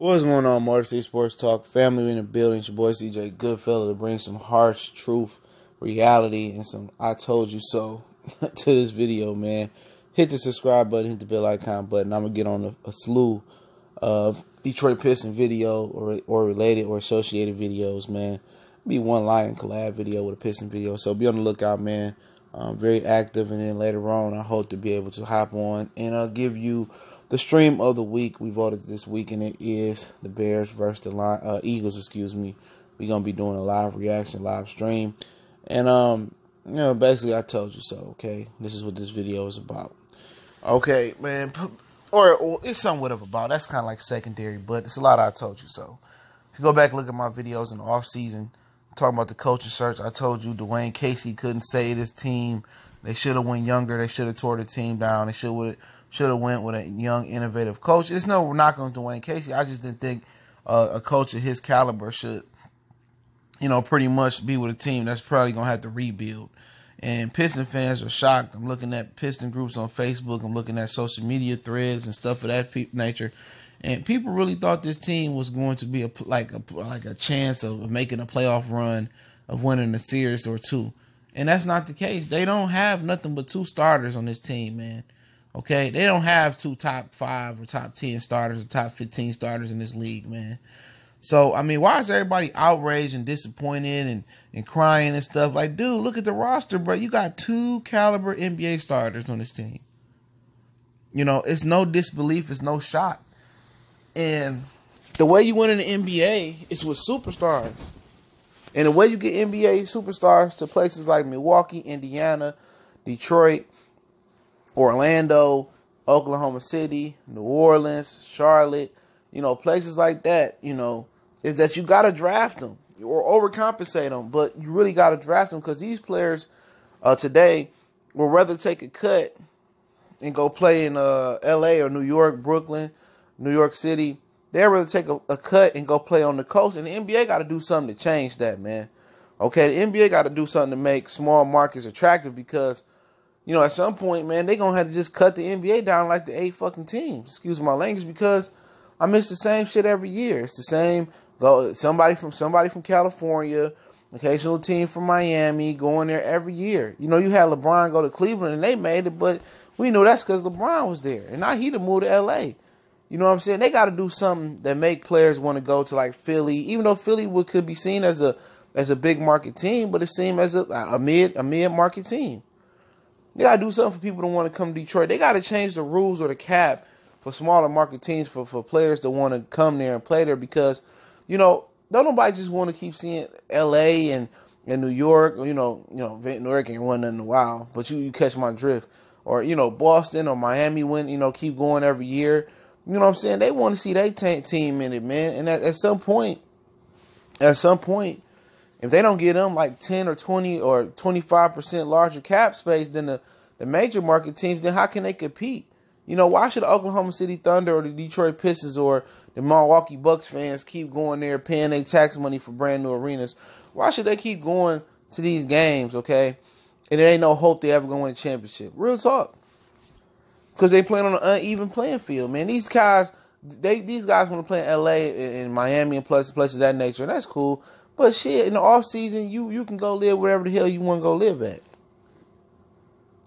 What's going on, Motor City Sports Talk? Family in the building. It's your boy CJ Goodfellow to bring some harsh truth, reality, and some I told you so to this video, man. Hit the subscribe button, hit the bell icon button. I'm going to get on a slew of Detroit Pistons video or related or associated videos, man. Be one Lion collab video with a Piston video. So be on the lookout, man. Very active, and then later on, I hope to be able to hop on and I'll give you the stream of the week. We voted this week, and it is the Bears versus the Eagles. Excuse me. We're gonna be doing a live reaction, live stream, and basically, I told you so. Okay, this is what this video is about. Okay, man, or it's somewhat of about. That's kind of like secondary, but it's a lot of I told you so. If you go back and look at my videos in the off season, talking about the coaching search, I told you Dwayne Casey couldn't save this team. They should have went younger. They should have tore the team down. They should have went with a young, innovative coach. It's no knock on Dwayne Casey. I just didn't think a coach of his caliber should, pretty much be with a team that's probably going to have to rebuild. And Piston fans are shocked. I'm looking at Piston groups on Facebook. I'm looking at social media threads and stuff of that nature. And people really thought this team was going to be like a chance of making a playoff run, of winning a series or two. And that's not the case. They don't have nothing but two starters on this team, man. Okay? They don't have two top 5 or top 10 starters or top 15 starters in this league, man. So, I mean, why is everybody outraged and disappointed and crying and stuff? Like, dude, look at the roster, bro. You got 2 caliber NBA starters on this team. It's no disbelief. It's no shock. And the way you win in the NBA is with superstars. And the way you get NBA superstars to places like Milwaukee, Indiana, Detroit, Orlando, Oklahoma City, New Orleans, Charlotte, places like that, is that you got to draft them or overcompensate them. But you really got to draft them because these players today will rather take a cut and go play in L.A. or New York, Brooklyn, New York City. They'd rather take a cut and go play on the coast. And the NBA got to do something to change that, man. Okay, the NBA got to do something to make small markets attractive because, at some point, man, they're going to have to just cut the NBA down like the 8 fucking teams. Excuse my language, because I miss the same shit every year. It's the same. Somebody from California, occasional team from Miami going there every year. You had LeBron go to Cleveland and they made it, but we know that's because LeBron was there. And now he done moved to L.A., You know what I'm saying? They got to do something that make players want to go to like Philly, even though Philly could be seen as a big market team, but it seemed as a mid market team. They got to do something for people to want to come to Detroit. They got to change the rules or the cap for smaller market teams for players that want to come there and play there because, don't nobody just want to keep seeing L.A. and New York. Or, New York ain't won nothing in a while, but you catch my drift. Or, Boston or Miami win, keep going every year. You know what I'm saying? They want to see their team in it, man. And at some point, if they don't get them like 10 or 20 or 25% larger cap space than the major market teams, then how can they compete? Why should the Oklahoma City Thunder or the Detroit Pistons or the Milwaukee Bucks fans keep going there paying their tax money for brand new arenas? Why should they keep going to these games, okay? And there ain't no hope they ever going to win a championship. Real talk. Because they playing on an uneven playing field, man. These guys want to play in L.A. and Miami and places of that nature, and that's cool. But shit, in the off season, you can go live wherever the hell you want to go live at.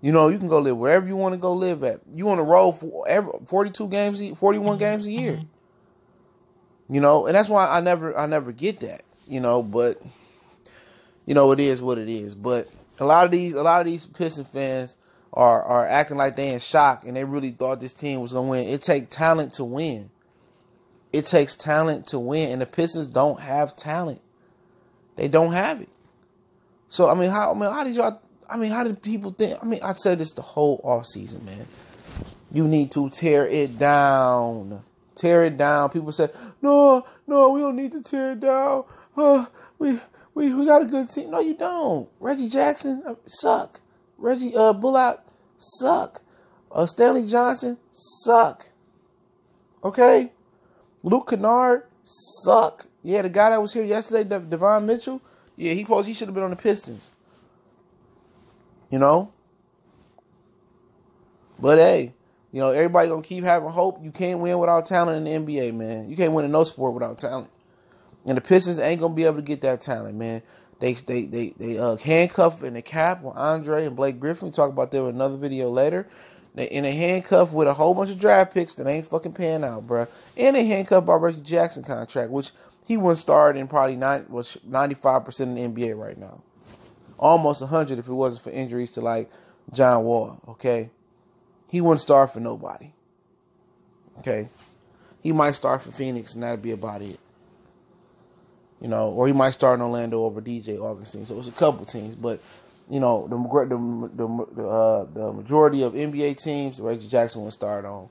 You can go live wherever you want to go live at. You on the road for 41 games a year. And that's why I never get that. But it is what it is. But a lot of these Piston fans are acting like they in shock and they really thought this team was going to win. It takes talent to win. It takes talent to win, and the Pistons don't have talent. They don't have it. So, how did people think? I said this the whole offseason, man. You need to tear it down. Tear it down. People said, no, we don't need to tear it down. We got a good team. No, you don't. Reggie Jackson suck. Reggie Bullock suck. Stanley Johnson suck. Okay? Luke Kennard suck. Yeah, the guy that was here yesterday, Devon Mitchell, yeah, he should have been on the Pistons. But hey, You know, everybody gonna keep having hope. You can't win without talent in the NBA, man. You can't win in no sport without talent. And the Pistons ain't gonna be able to get that talent, man. They handcuff in the cap with Andre and Blake Griffin. We talk about them in another video later. They in a handcuff with a whole bunch of draft picks that ain't fucking paying out, bro. And they handcuffed by Reggie Jackson contract, which he wouldn't start in probably 95% of the NBA right now. Almost 100 if it wasn't for injuries to like John Wall, okay? He wouldn't start for nobody, okay? He might start for Phoenix and that'd be about it. You know, or he might start in Orlando over DJ Augustine. So it's a couple teams, but you know, the majority of NBA teams, Reggie Jackson will start on.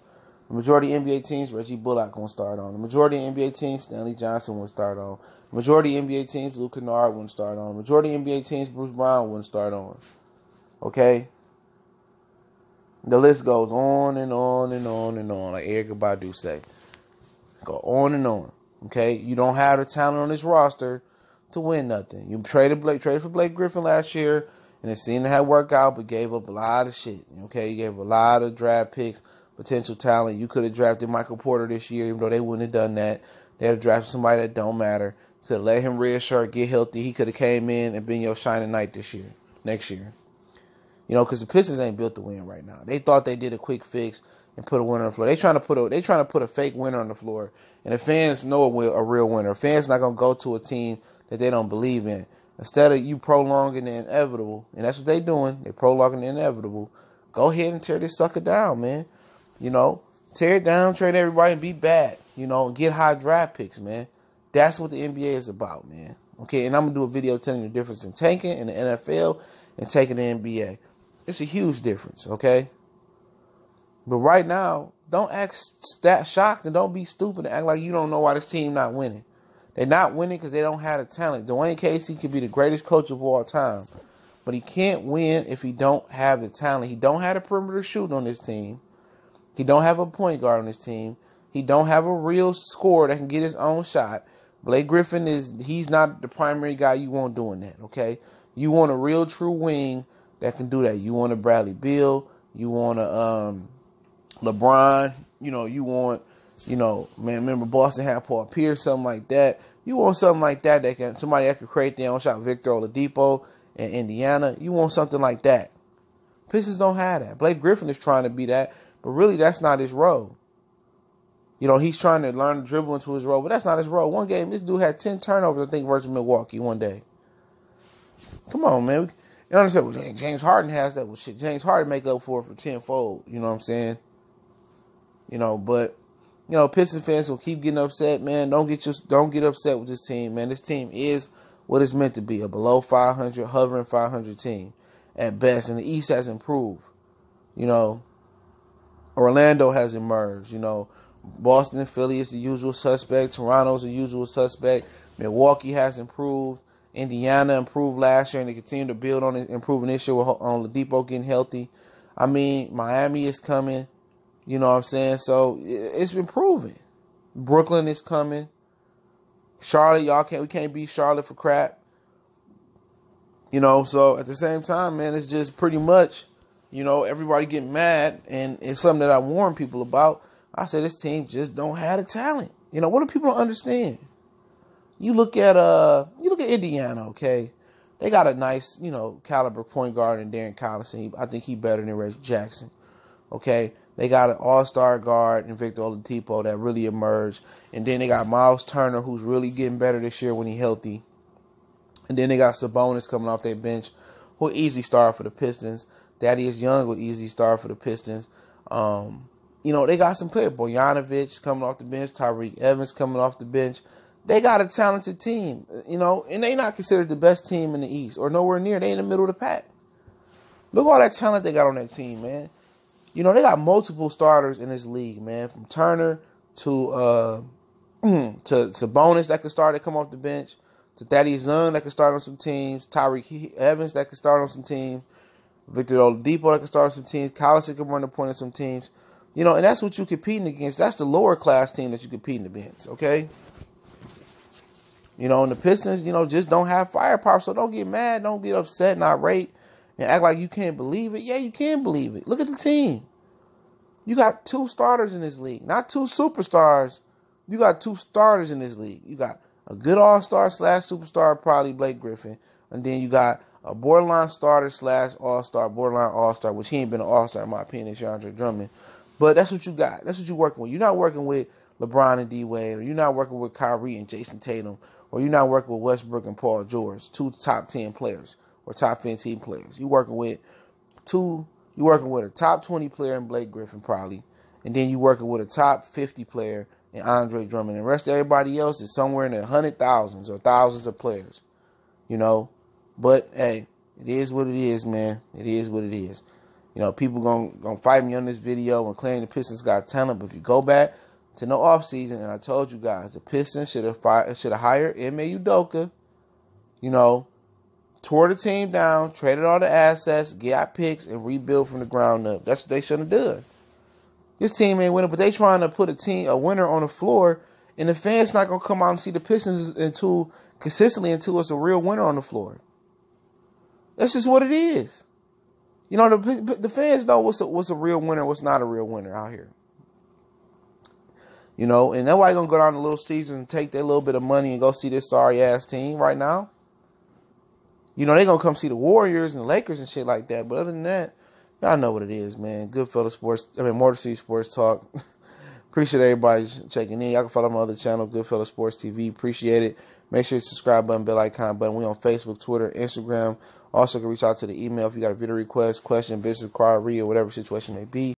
The majority of NBA teams, Reggie Bullock will start on. The majority of NBA teams, Stanley Johnson will start on. The majority of NBA teams, Luke Kennard wouldn't start on. The majority of NBA teams, Bruce Brown wouldn't start on. Okay? The list goes on and on and on and on, like Erykah Badu say. Go on and on. Okay? You don't have the talent on this roster to win nothing. You traded for Blake Griffin last year, and it seemed to have worked out, but gave up a lot of shit. Okay? You gave a lot of draft picks, potential talent. You could have drafted Michael Porter this year, even though they wouldn't have done that. They had drafted somebody that don't matter. You could have let him reassure, get healthy. He could have came in and been your shining knight next year. You know, because the Pistons ain't built to win right now. They thought they did a quick fix and put a winner on the floor. They trying to put a fake winner on the floor, and the fans know a real winner. Fans not gonna go to a team that they don't believe in. Instead of you prolonging the inevitable, and that's what they doing. They prolonging the inevitable. Go ahead and tear this sucker down, man. You know, tear it down, trade everybody, and be bad. You know, and get high draft picks, man. That's what the NBA is about, man. Okay, and I'm going to do a video telling you the difference in tanking in the NFL and taking the NBA. It's a huge difference, okay? But right now, don't act shocked and don't be stupid and act like you don't know why this team not winning. They're not winning because they don't have the talent. Dwayne Casey could be the greatest coach of all time, but he can't win if he don't have the talent. He don't have the perimeter shooting on this team. He don't have a point guard on his team. He don't have a real scorer that can get his own shot. Blake Griffin he's not the primary guy you want doing that, okay? You want a real true wing that can do that. You want a Bradley Beal. You want a LeBron. You know, you want, you know, man, remember Boston had Paul Pierce, something like that. You want something like that somebody that could create their own shot. Victor Oladipo in Indiana. You want something like that. Pistons don't have that. Blake Griffin is trying to be that, but really that's not his role. You know, he's trying to learn to dribble into his role, but that's not his role. One game, this dude had 10 turnovers, I think, versus Milwaukee one day. Come on, man. You understand? Well, James Harden has that. Well, shit, James Harden make up for it for tenfold. You know what I'm saying? You know, but, you know, Pistons fans will keep getting upset, man. Don't get upset with this team, man. This team is what it's meant to be, a below 500, hovering 500 team at best. And the East has improved. You know, Orlando has emerged, you know. Boston and Philly is the usual suspect. Toronto's the usual suspect. Milwaukee has improved. Indiana improved last year, and they continue to build on it, improving this year on Oladipo getting healthy. I mean, Miami is coming. You know what I'm saying? So it's been proven. Brooklyn is coming. Charlotte, we can't beat Charlotte for crap. You know, so at the same time, man, it's just pretty much, you know, everybody getting mad, and it's something that I warn people about. I said this team just don't have the talent. You know, what do people don't understand? You look at Indiana, okay? They got a nice, you know, caliber point guard in Darren Collison. I think he's better than Reggie Jackson. Okay? They got an all-star guard in Victor Oladipo that really emerged. And then they got Miles Turner, who's really getting better this year when he's healthy. And then they got Sabonis coming off their bench, who easy star for the Pistons. Thaddeus Young will easy star for the Pistons. You know, they got some players. Bojanovic coming off the bench. Tyreke Evans coming off the bench. They got a talented team, you know, and they not considered the best team in the East or nowhere near. They in the middle of the pack. Look at all that talent they got on that team, man. You know, they got multiple starters in this league, man, from Turner to Sabonis that could start to come off the bench, to Thaddeus Young that could start on some teams, Tyreke Evans that could start on some teams, Victor Oladipo that could start on some teams, Collison could run the point on some teams. You know, and that's what you're competing against. That's the lower class team that you're competing against, okay? You know, and the Pistons, you know, just don't have firepower. So don't get mad. Don't get upset and irate and act like you can't believe it. Yeah, you can believe it. Look at the team. You got 2 starters in this league, not 2 superstars. You got 2 starters in this league. You got a good all-star / superstar, probably Blake Griffin, and then you got a borderline starter / all-star, borderline all-star, which he ain't been an all-star in my opinion, it's Andre Drummond. But that's what you got. That's what you're working with. You're not working with LeBron and D-Wade, or you're not working with Kyrie and Jason Tatum, or you're not working with Westbrook and Paul George, 2 top 10 players or top 15 players. You're working with a top 20 player in Blake Griffin probably, and then you're working with a top 50 player in Andre Drummond. And the rest of everybody else is somewhere in the 100,000s or thousands of players, you know. But hey, it is what it is, man. It is what it is. You know, people gonna fight me on this video and claim the Pistons got talent. But if you go back to no offseason, and I told you guys, the Pistons should have hired Ime Udoka, you know, tore the team down, traded all the assets, got picks, and rebuild from the ground up. That's what they should have done. This team ain't winning, but they trying to put a winner on the floor, and the fans not gonna come out and see the Pistons consistently until it's a real winner on the floor. That's just what it is. You know, the fans know what's a real winner, what's not a real winner out here. You know, and nobody gonna go down to Little Caesars and take their little bit of money and go see this sorry ass team right now. You know, they gonna come see the Warriors and the Lakers and shit like that. But other than that, y'all know what it is, man. Motor City Sports Talk. Appreciate everybody checking in. Y'all can follow my other channel, Goodfellas Sports TV. Appreciate it. Make sure you subscribe button, bell icon button. We on Facebook, Twitter, Instagram. Also, can reach out to the email if you got a video request, question, business inquiry, or whatever situation may be.